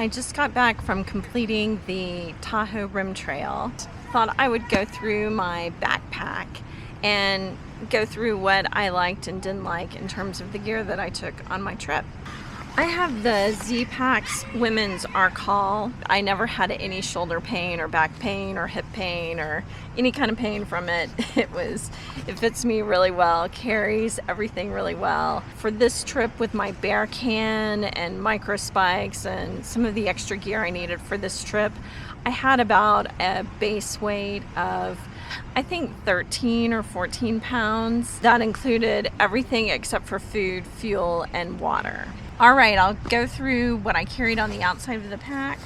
I just got back from completing the Tahoe Rim Trail. Thought I would go through my backpack and go through what I liked and didn't like in terms of the gear that I took on my trip. I have the Z-Packs Women's Arcall. I never had any shoulder pain or back pain or hip pain or any kind of pain from it. It fits me really well, carries everything really well. For this trip with my bear can and micro spikes and some of the extra gear I needed for this trip, I had about a base weight of I think 13 or 14 pounds. That included everything except for food, fuel, and water. All right, I'll go through what I carried on the outside of the pack.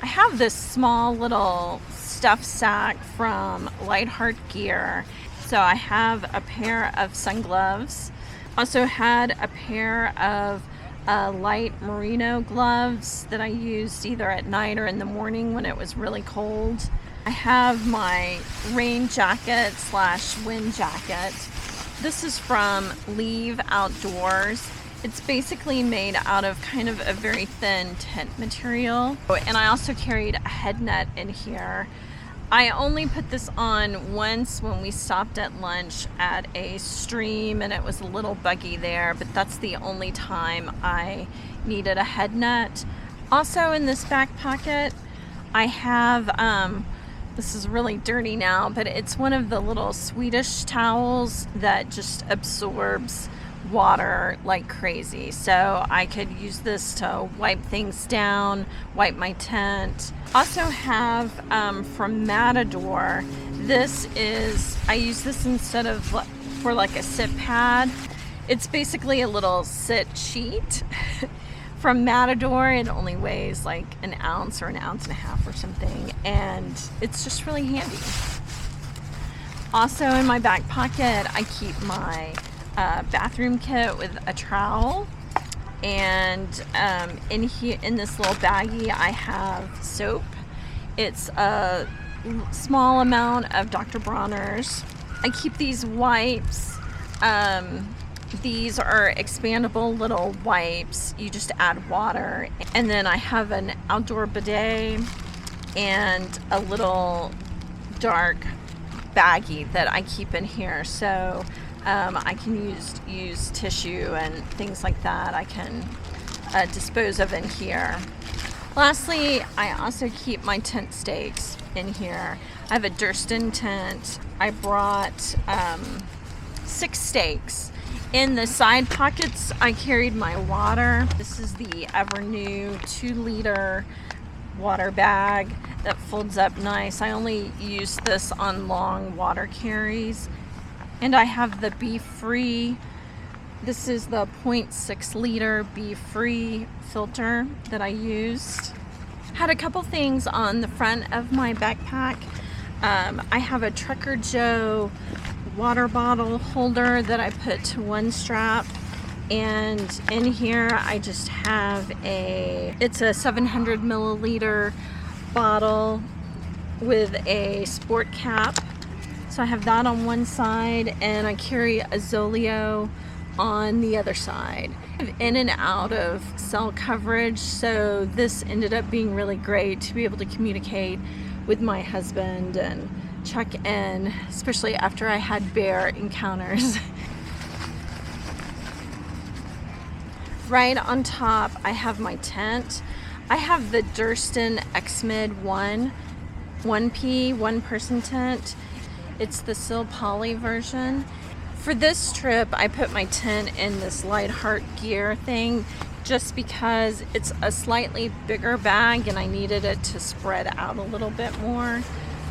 I have this small little stuff sack from Lightheart Gear. So I have a pair of sun gloves. Also had a pair of light merino gloves that I used either at night or in the morning when it was really cold. I have my rain jacket / wind jacket. This is from Leave Outdoors. It's basically made out of kind of a very thin tent material. And I also carried a head net in here. I only put this on once when we stopped at lunch at a stream and it was a little buggy there, but that's the only time I needed a head net. Also in this back pocket, I have, this is really dirty now, but it's one of the little Swedish towels that just absorbs water like crazy. So I could use this to wipe things down, wipe my tent. Also have from Matador, I use this instead of for like a sit pad. It's basically a little sit sheet. From Matador, it only weighs like an ounce or an ounce and a half or something, and it's just really handy. Also in my back pocket, I keep my bathroom kit with a trowel, and in this little baggie I have soap. It's a small amount of Dr. Bronner's. I keep these wipes. These are expandable little wipes. You just add water. And then I have an outdoor bidet and a little dark baggie that I keep in here. So I can use tissue and things like that I can dispose of in here. Lastly, I also keep my tent stakes in here. I have a Durston tent. I brought 6 stakes. In the side pockets, I carried my water. This is the Evernew 2-liter water bag that folds up nice. I only use this on long water carries. And I have the Be Free. This is the 0.6 liter Be Free filter that I used. Had a couple things on the front of my backpack. I have a Trucker Joe water bottle holder that I put to one strap, and in here I just have it's a 700 milliliter bottle with a sport cap. So I have that on one side, and I carry a Zoleo on the other side. In and out of cell coverage, so this ended up being really great to be able to communicate with my husband and check in, especially after I had bear encounters. Right on top, I have my tent. I have the Durston X-Mid 1P, one-person tent. It's the Sil Poly version. For this trip, I put my tent in this Lightheart Gear thing just because it's a slightly bigger bag and I needed it to spread out a little bit more.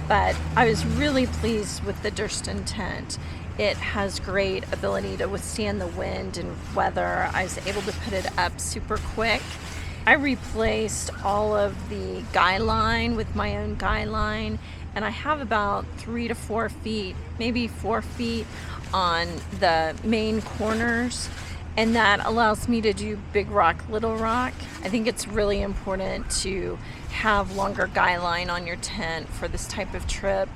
But I was really pleased with the Durston tent. It has great ability to withstand the wind and weather. I was able to put it up super quick. I replaced all of the guy line with my own guy line, and I have about 3 to 4 feet, maybe 4 feet on the main corners, and that allows me to do big rock, little rock. I think it's really important to have longer guy line on your tent for this type of trip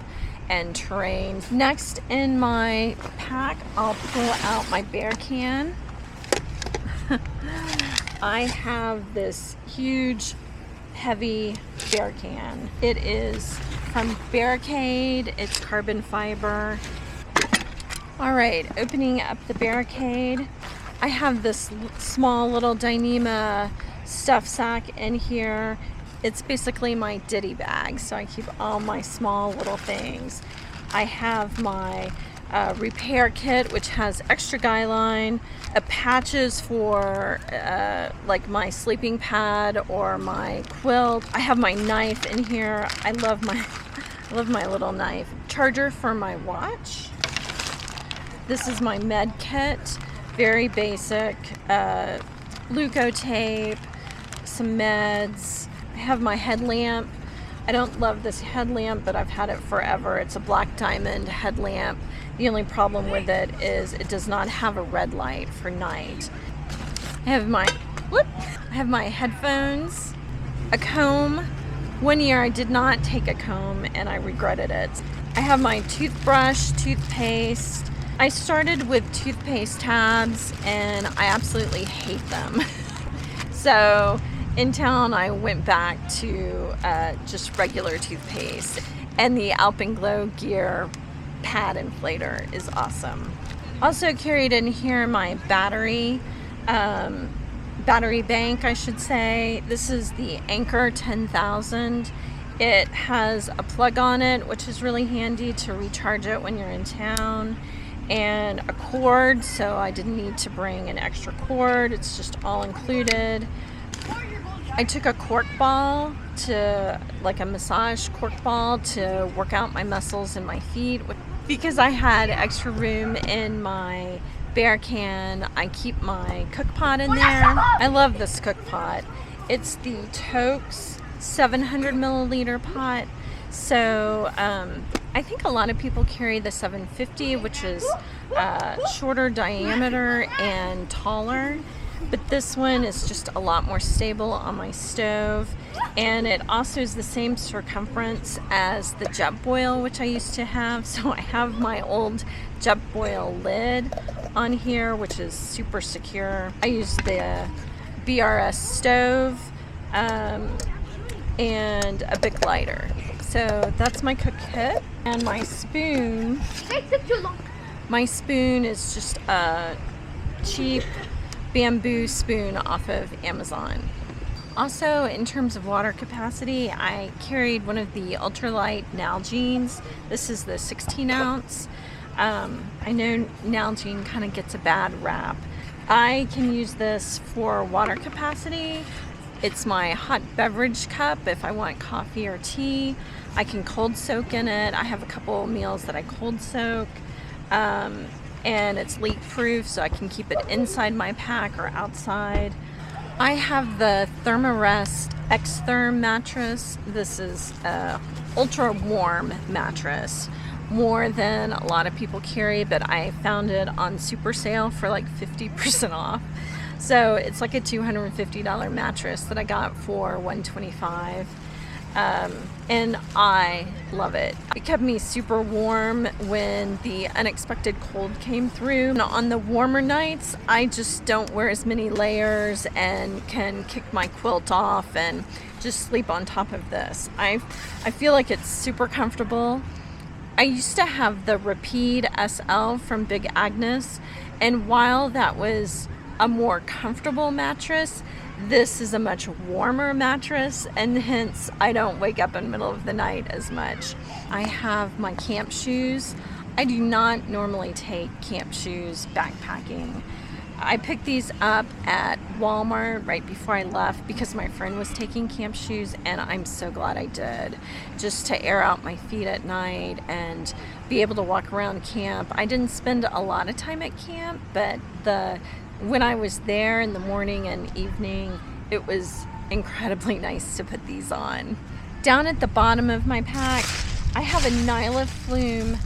and terrain. Next in my pack, I'll pull out my bear can. I have this huge heavy bear can. It is from Barricade. It's carbon fiber. All right, opening up the Barricade. I have this small little Dyneema stuff sack in here. It's basically my ditty bag, so I keep all my small little things. I have my repair kit, which has extra guy line, patches for like my sleeping pad or my quilt. I have my knife in here. I love my little knife. Charger for my watch. This is my med kit, very basic. Leuco tape, some meds. I have my headlamp. I don't love this headlamp, but I've had it forever. It's a black diamond headlamp. The only problem with it is it does not have a red light for night. I have my headphones, a comb. One year I did not take a comb and I regretted it. I have my toothbrush, toothpaste. I started with toothpaste tabs and I absolutely hate them. So in town I went back to just regular toothpaste, and the Alpenglow Gear pad inflator is awesome. Also carried in here my battery bank, I should say. This is the Anchor 10,000. It has a plug on it, which is really handy to recharge it when you're in town, and a cord, so I didn't need to bring an extra cord. It's just all included. I took a cork ball, like a massage cork ball, to work out my muscles in my feet. Because I had extra room in my bear can, I keep my cook pot in there. I love this cook pot. It's the Toke's 700 milliliter pot. So I think a lot of people carry the 750, which is shorter diameter and taller. But this one is just a lot more stable on my stove, and it also is the same circumference as the Jetboil, which I used to have. So I have my old Jetboil lid on here, which is super secure. I use the BRS stove and a Bic lighter. So that's my cook kit. And my spoon. My spoon is just a cheap bamboo spoon off of Amazon. Also, in terms of water capacity, I carried one of the ultralight Nalgene's. This is the 16 ounce. I know Nalgene kind of gets a bad rap. I can use this for water capacity. It's my hot beverage cup if I want coffee or tea. I can cold soak in it. I have a couple meals that I cold soak. And it's leak proof, so I can keep it inside my pack or outside. I have the Thermarest X-Therm mattress. This is a ultra warm mattress, more than a lot of people carry, but I found it on super sale for like 50% off. So it's like a $250 mattress that I got for $125. And I love it. It kept me super warm when the unexpected cold came through. And on the warmer nights, I just don't wear as many layers and can kick my quilt off and just sleep on top of this. I feel like it's super comfortable. I used to have the Rapide SL from Big Agnes, and while that was a more comfortable mattress, this is a much warmer mattress, and hence I don't wake up in the middle of the night as much. I have my camp shoes. I do not normally take camp shoes backpacking. I picked these up at Walmart right before I left because my friend was taking camp shoes, and I'm so glad I did, just to air out my feet at night and be able to walk around camp. I didn't spend a lot of time at camp, but when I was there in the morning and evening, it was incredibly nice to put these on. Down at the bottom of my pack, I have a Nyla Flume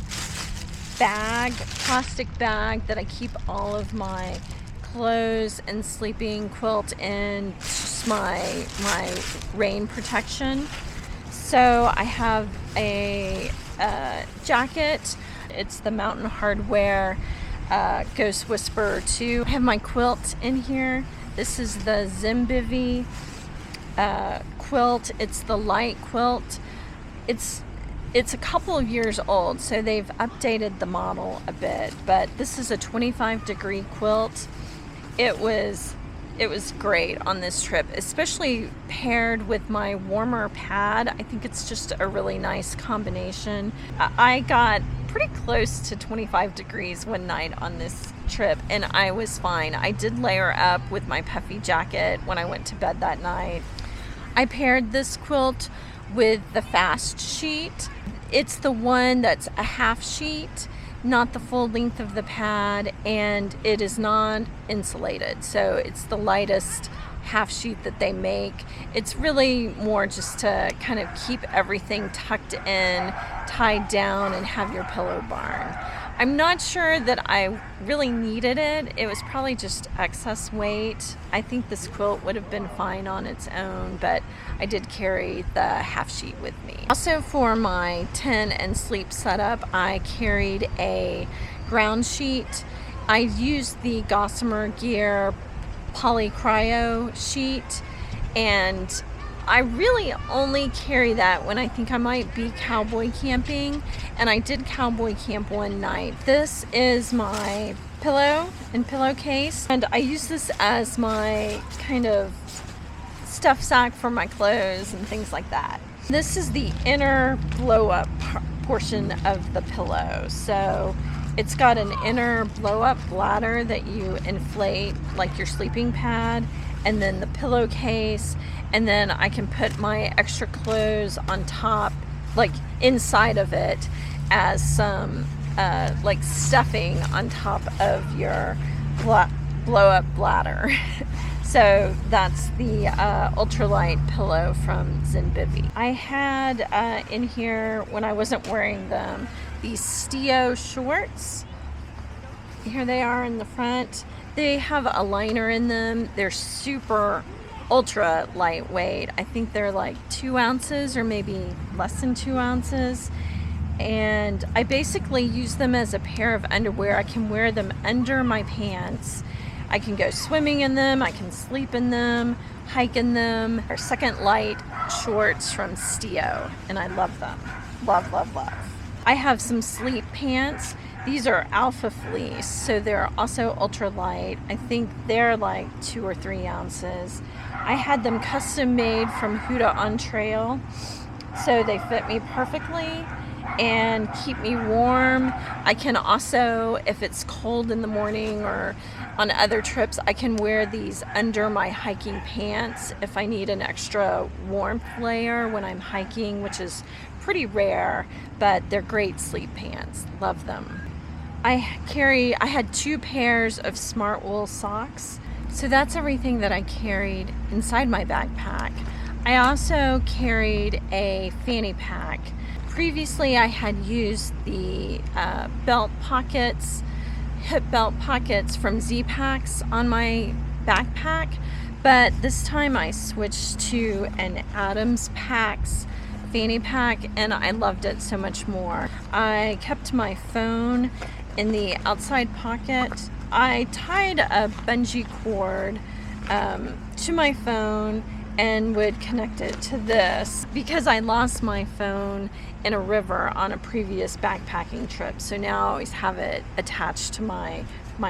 bag, plastic bag that I keep all of my clothes and sleeping quilt in, just my rain protection. So I have a jacket. It's the Mountain Hardwear Ghost Whisperer 2. I have my quilt in here. This is the Zimbivy quilt. It's the light quilt. It's a couple of years old, so they've updated the model a bit, but this is a 25-degree quilt. It was great on this trip, especially paired with my warmer pad. I think it's just a really nice combination. I got pretty close to 25 degrees one night on this trip, and I was fine. I did layer up with my puffy jacket when I went to bed that night. I paired this quilt with the fast sheet. It's the one that's a half sheet, not the full length of the pad, and it is non-insulated, so it's the lightest half sheet that they make. It's really more just to kind of keep everything tucked in, tied down, and have your pillow barn. I'm not sure that I really needed it. It was probably just excess weight. I think this quilt would have been fine on its own, but I did carry the half sheet with me. Also, for my tent and sleep setup, I carried a ground sheet. I used the Gossamer Gear Poly Cryo sheet, and I really only carry that when I think I might be cowboy camping, and I did cowboy camp one night. This is my pillow and pillowcase, and I use this as my kind of stuff sack for my clothes and things like that. This is the inner blow-up portion of the pillow. So it's got an inner blow-up bladder that you inflate like your sleeping pad, and then the pillowcase, and then I can put my extra clothes on top, like inside of it, as some like stuffing on top of your blow-up bladder. So that's the ultralight pillow from Zenbivy. I had in here, when I wasn't wearing them, these Stio shorts. Here they are in the front. They have a liner in them. They're super ultra lightweight. I think they're like 2 ounces or maybe less than 2 ounces. And I basically use them as a pair of underwear. I can wear them under my pants. I can go swimming in them. I can sleep in them, hike in them. They're Second Light shorts from Stio, and I love them. Love, love, love. I have some sleep pants. These are alpha fleece, so they're also ultralight. I think they're like 2 or 3 ounces. I had them custom made from Huda on Trail, so they fit me perfectly and keep me warm. I can also, if it's cold in the morning or on other trips, I can wear these under my hiking pants if I need an extra warmth layer when I'm hiking, which is pretty rare, but they're great sleep pants. Love them. I had 2 pairs of smart wool socks. So that's everything that I carried inside my backpack. I also carried a fanny pack. Previously, I had used the belt pockets, hip belt pockets from Z-Packs on my backpack, but this time I switched to an Adams Packs fanny pack, and I loved it so much more. I kept my phone in the outside pocket. I tied a bungee cord to my phone and would connect it to this because I lost my phone in a river on a previous backpacking trip, so now I always have it attached to my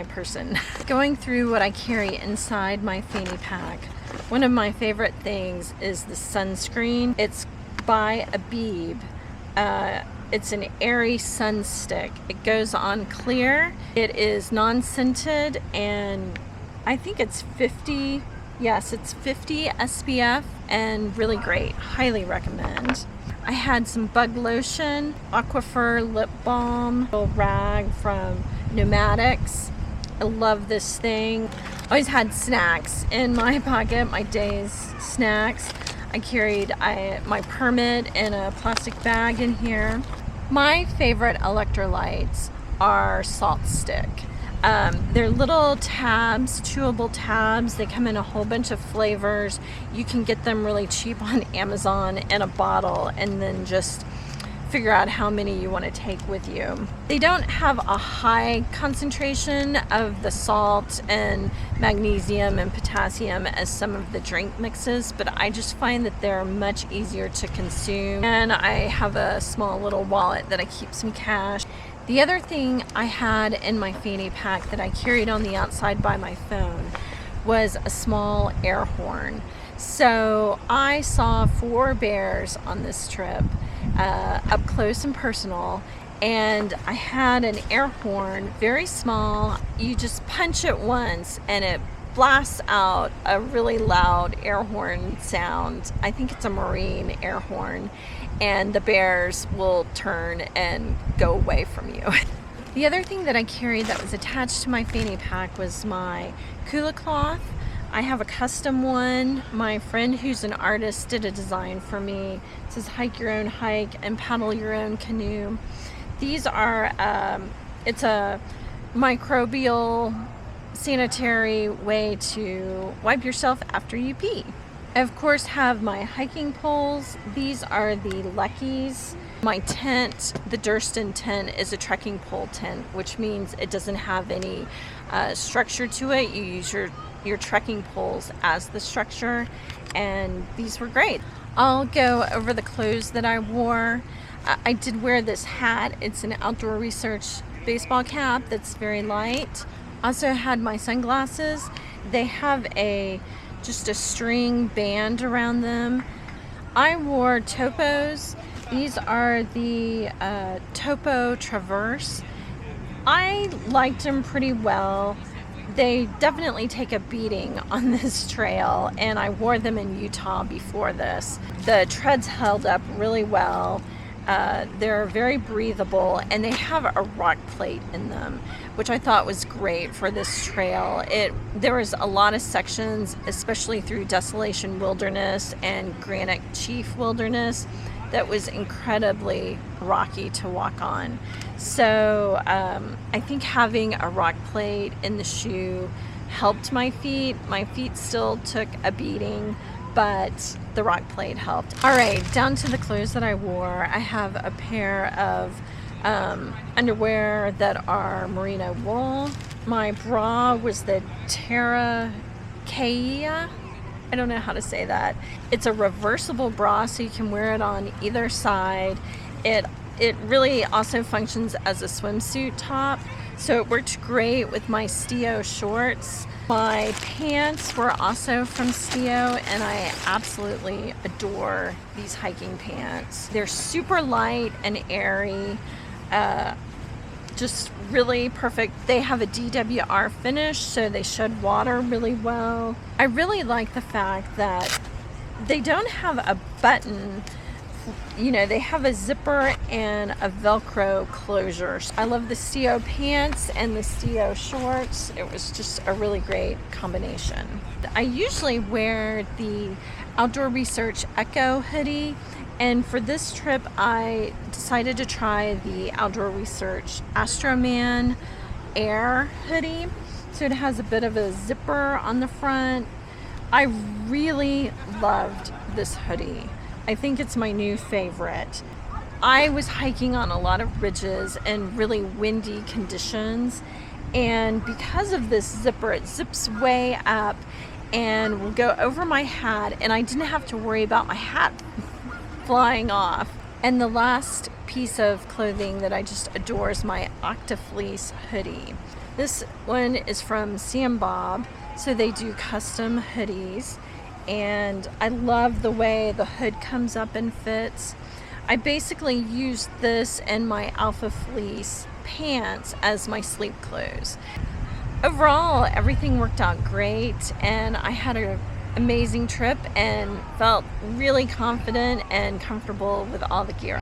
person. Going through what I carry inside my fanny pack, one of my favorite things is the sunscreen. It's by Abib. It's an airy sun stick. It goes on clear. It is non-scented, and I think it's 50. Yes, it's 50 SPF and really great. Highly recommend. I had some bug lotion, Aquifer lip balm, a rag from Pneumatics. I love this thing. Always had snacks in my pocket, my day's snacks. I carried my permit in a plastic bag in here. My favorite electrolytes are Salt Stick. They're little tabs, chewable tabs. They come in a whole bunch of flavors. You can get them really cheap on Amazon in a bottle and then just figure out how many you want to take with you. They don't have a high concentration of the salt and magnesium and potassium as some of the drink mixes, but I just find that they're much easier to consume. And I have a small little wallet that I keep some cash. The other thing I had in my fanny pack that I carried on the outside by my phone was a small air horn. So I saw 4 bears on this trip, up close and personal, and I had an air horn, very small. You just punch it once and it blasts out a really loud air horn sound. I think it's a marine air horn, and the bears will turn and go away from you. The other thing that I carried that was attached to my fanny pack was my cooler cloth. I have a custom one. My friend who's an artist did a design for me. It says hike your own hike and paddle your own canoe. These are, it's a microbial sanitary way to wipe yourself after you pee. I of course have my hiking poles. These are the Luckies. My tent, the Durston tent, is a trekking pole tent, which means it doesn't have any structure to it. You use your trekking poles as the structure, and these were great. I'll go over the clothes that I wore. I did wear this hat. It's an outdoor research baseball cap that's very light. Also had my sunglasses. They have just a string band around them. I wore Topos. These are the Topo Traverse. I liked them pretty well. They definitely take a beating on this trail, and I wore them in Utah before this. The treads held up really well. They're very breathable, and they have a rock plate in them, which I thought was great for this trail. There was a lot of sections, especially through Desolation Wilderness and Granite Chief Wilderness, that was incredibly rocky to walk on. So I think having a rock plate in the shoe helped my feet. My feet still took a beating, but the rock plate helped. All right, down to the clothes that I wore. I have a pair of underwear that are merino wool. My bra was the Terra Keia. I don't know how to say that. It's a reversible bra, so you can wear it on either side. It really also functions as a swimsuit top, so it worked great with my Stio shorts. My pants were also from Stio, and I absolutely adore these hiking pants. They're super light and airy, just really perfect. They have a DWR finish, so they shed water really well. I really like the fact that they don't have a button. You know, they have a zipper and a Velcro closure. I love the Stio pants and the Stio shorts. It was just a really great combination. I usually wear the Outdoor Research Echo hoodie, and for this trip I decided to try the Outdoor Research Astroman Air hoodie. So it has a bit of a zipper on the front. I really loved this hoodie. I think it's my new favorite. I was hiking on a lot of ridges and really windy conditions, and because of this zipper, it zips way up and will go over my hat, and I didn't have to worry about my hat flying off. And the last piece of clothing that I just adore is my Octafleece hoodie. This one is from Sam Bob, so they do custom hoodies, and I love the way the hood comes up and fits. I basically used this and my Alpha Fleece pants as my sleep clothes. Overall, everything worked out great, and I had an amazing trip and felt really confident and comfortable with all the gear.